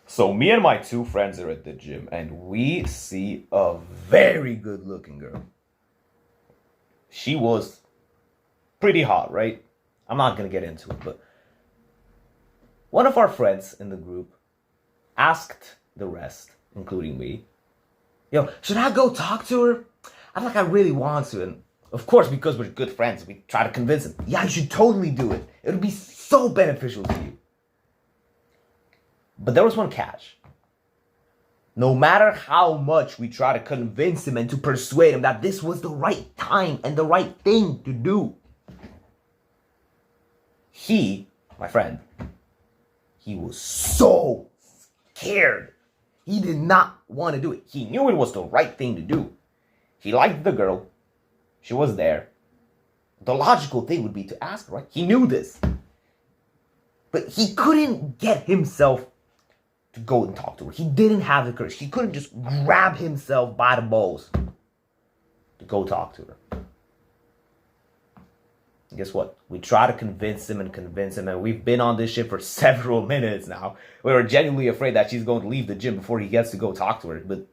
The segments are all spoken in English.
So me and my two friends are at the gym and we see a very good looking girl. She was pretty hot, right? I'm not gonna get into it, but one of our friends in the group asked the rest, including me, yo, should I go talk to her? I feel like I really want to. And of course, because we're good friends, we try to convince him, yeah, you should totally do it. It'll be so beneficial to you. But there was one catch. No matter how much we try to convince him and to persuade him that this was the right time and the right thing to do, he, my friend, he was so scared. He did not want to do it. He knew it was the right thing to do. He liked the girl. She was there. The logical thing would be to ask her, right? He knew this. But he couldn't get himself to go and talk to her. He didn't have the courage. He couldn't just grab himself by the balls to go talk to her. And guess what? We try to convince him, and we've been on this shit for several minutes now. We were genuinely afraid that she's going to leave the gym before he gets to go talk to her, but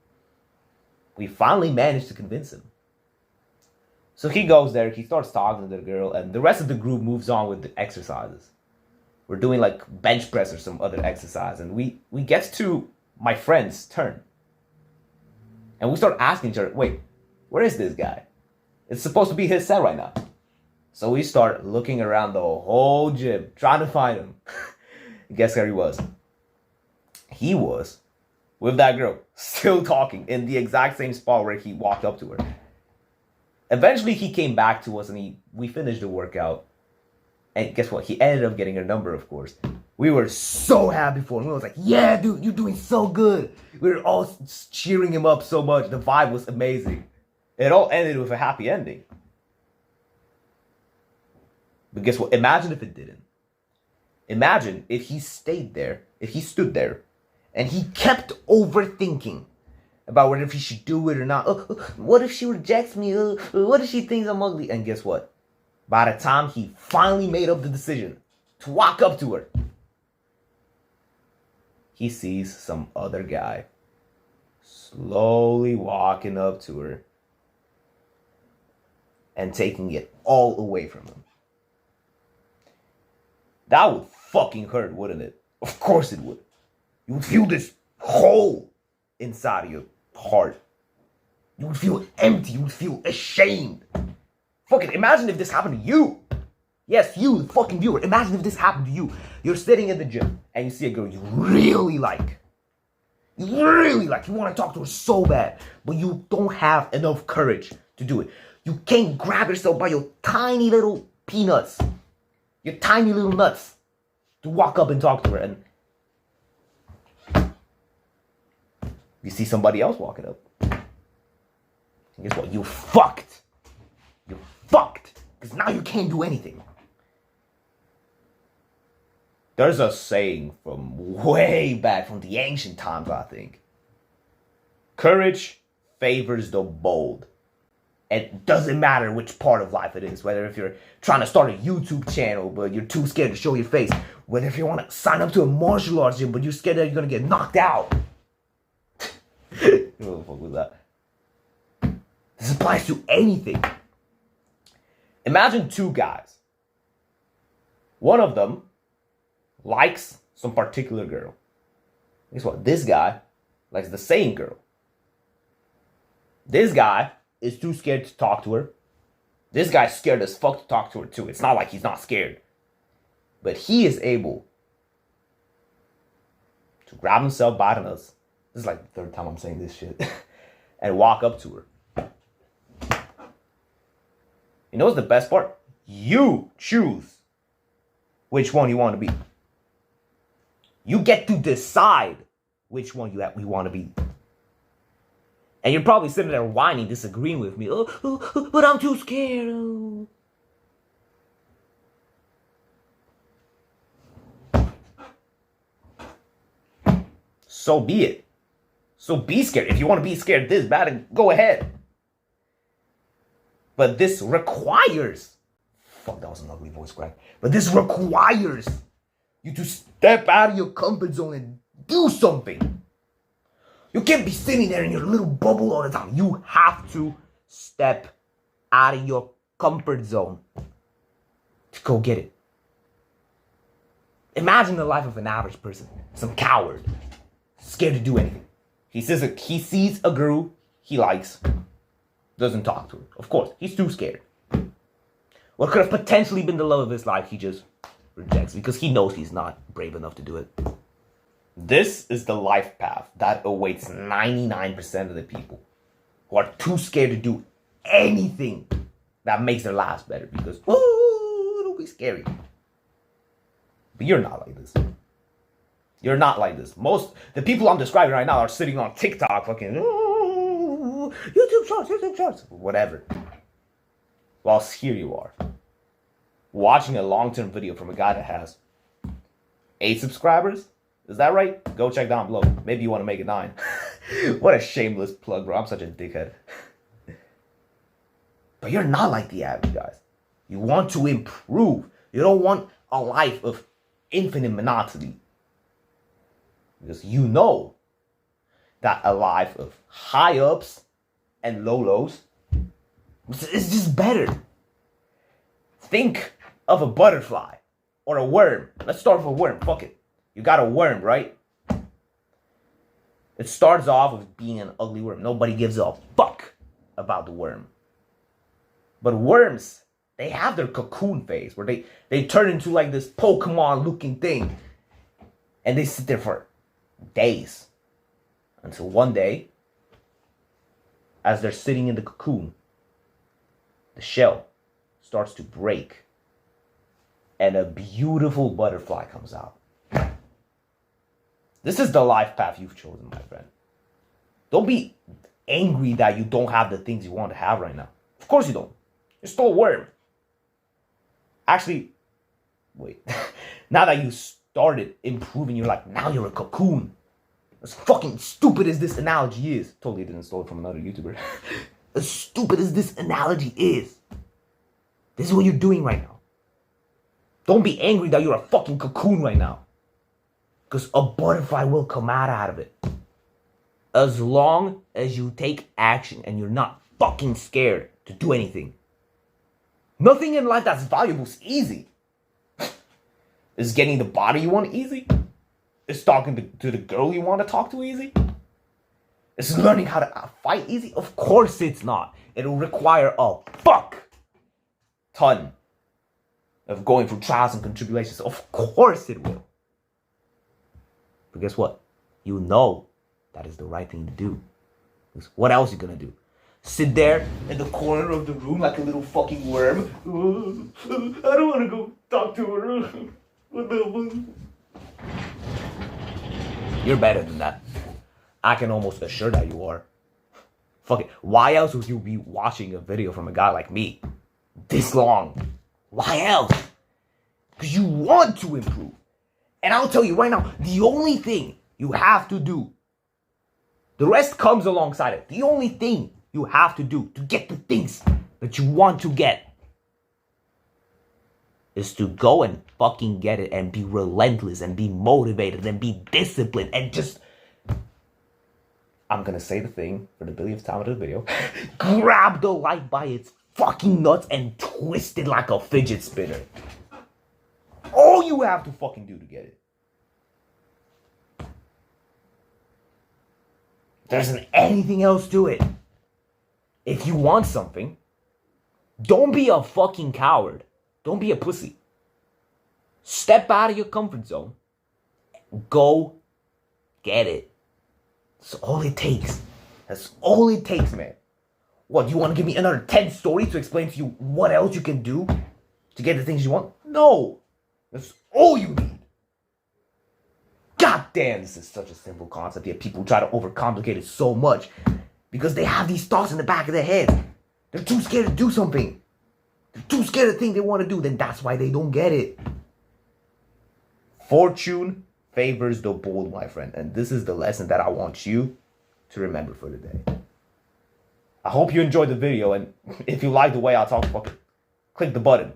we finally managed to convince him. So he goes there, he starts talking to the girl, and the rest of the group moves on with the exercises. We're doing like bench press or some other exercise, and we get to my friend's turn. And we start asking each other, wait, where is this guy? It's supposed to be his set right now. So we start looking around the whole gym, trying to find him. Guess where he was? He was with that girl, still talking in the exact same spot where he walked up to her. Eventually he came back to us and we finished the workout. And guess what? He ended up getting her number, of course. We were so happy for him. We was like, yeah, dude, you're doing so good. We were all cheering him up so much. The vibe was amazing. It all ended with a happy ending. But guess what? Imagine if it didn't. Imagine if he stayed there, if he stood there, and he kept overthinking about whether he should do it or not. What if she rejects me? What if she thinks I'm ugly? And guess what? By the time he finally made up the decision to walk up to her, he sees some other guy slowly walking up to her and taking it all away from him. That would fucking hurt, wouldn't it? Of course it would. You would feel this hole inside of your heart. You would feel empty. You would feel ashamed. Fucking imagine if this happened to you. Yes, you, the fucking viewer. Imagine if this happened to you. You're sitting in the gym and you see a girl you really like. You want to talk to her so bad, but you don't have enough courage to do it. You can't grab yourself by your tiny little peanuts, your tiny little nuts, to walk up and talk to her. And you see somebody else walking up. And guess what? You fucked. You fucked. Because now you can't do anything. There's a saying from way back, from the ancient times, I think. Courage favors the bold. It doesn't matter which part of life it is. Whether if you're trying to start a YouTube channel, but you're too scared to show your face. Whether if you want to sign up to a martial arts gym, but you're scared that you're going to get knocked out. What the fuck was that? This applies to anything. Imagine two guys. One of them likes some particular girl. Guess what? This guy likes the same girl. This guy is too scared to talk to her. This guy's scared as fuck to talk to her too. It's not like he's not scared. But he is able to grab himself by the nuts. This is like the third time I'm saying this shit. And walk up to her. You know what's the best part? You choose which one you want to be. You get to decide which one you want to be. And you're probably sitting there whining, disagreeing with me. But I'm too scared. Oh. So be it. So be scared. If you want to be scared this bad, go ahead. But this requires, fuck, that was an ugly voice crack. But this requires you to step out of your comfort zone and do something. You can't be sitting there in your little bubble all the time. You have to step out of your comfort zone to go get it. Imagine the life of an average person. Some coward. Scared to do anything. He sees a girl he likes. Doesn't talk to her. Of course, he's too scared. What could have potentially been the love of his life, he just rejects because he knows he's not brave enough to do it. This is the life path that awaits 99% of the people who are too scared to do anything that makes their lives better because, oh, it'll be scary. But you're not like this. You're not like this. The people I'm describing right now are sitting on TikTok fucking, YouTube shorts, whatever. Whilst here you are, watching a long-term video from a guy that has 8 subscribers. Is that right? Go check down below. Maybe you want to make it 9. What a shameless plug, bro. I'm such a dickhead. But you're not like the average guys. You want to improve. You don't want a life of infinite monotony. Because you know that a life of high ups and low lows is just better. Think of a butterfly or a worm. Let's start with a worm. Fuck it. You got a worm, right? It starts off with being an ugly worm. Nobody gives a fuck about the worm. But worms, they have their cocoon phase where they turn into like this Pokemon looking thing. And they sit there for days. Until one day, as they're sitting in the cocoon, the shell starts to break. And a beautiful butterfly comes out. This is the life path you've chosen, my friend. Don't be angry that you don't have the things you want to have right now. Of course you don't. You're still a worm. Actually, wait. Now that you started improving your life, now you're a cocoon. As fucking stupid as this analogy is. Totally didn't steal it from another YouTuber. As stupid as this analogy is. This is what you're doing right now. Don't be angry that you're a fucking cocoon right now. Because a butterfly will come out of it. As long as you take action and you're not fucking scared to do anything. Nothing in life that's valuable is easy. Is getting the body you want easy? Is talking to the girl you want to talk to easy? Is learning how to fight easy? Of course it's not. It'll require a fuck ton of going through trials and tribulations. Of course it will. But guess what? You know that is the right thing to do. Because what else are you gonna do? Sit there in the corner of the room like a little fucking worm. I don't want to go talk to her. What the fuck? You're better than that. I can almost assure that you are. Fuck it. Why else would you be watching a video from a guy like me this long? Why else? Because you want to improve. And I'll tell you right now, the only thing you have to do, the rest comes alongside it. The only thing you have to do to get the things that you want to get is to go and fucking get it and be relentless and be motivated and be disciplined and just, I'm gonna say the thing for the billionth time of the video, grab the life by its fucking nuts and twist it like a fidget spinner. All you have to fucking do to get it. There isn't anything else to it. If you want something, don't be a fucking coward. Don't be a pussy. Step out of your comfort zone. Go get it. That's all it takes. That's all it takes, man. What, you want to give me another 10 stories to explain to you what else you can do to get the things you want? No. That's all you need. God damn, this is such a simple concept, yet people try to overcomplicate it so much because they have these thoughts in the back of their head. They're too scared to do something. They're too scared to think they want to do, then that's why they don't get it. Fortune favors the bold, my friend. And this is the lesson that I want you to remember for the day. I hope you enjoyed the video, and if you like the way I talk, fucking click the button.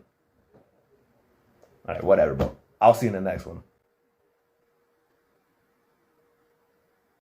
Alright, whatever, bro. I'll see you in the next one.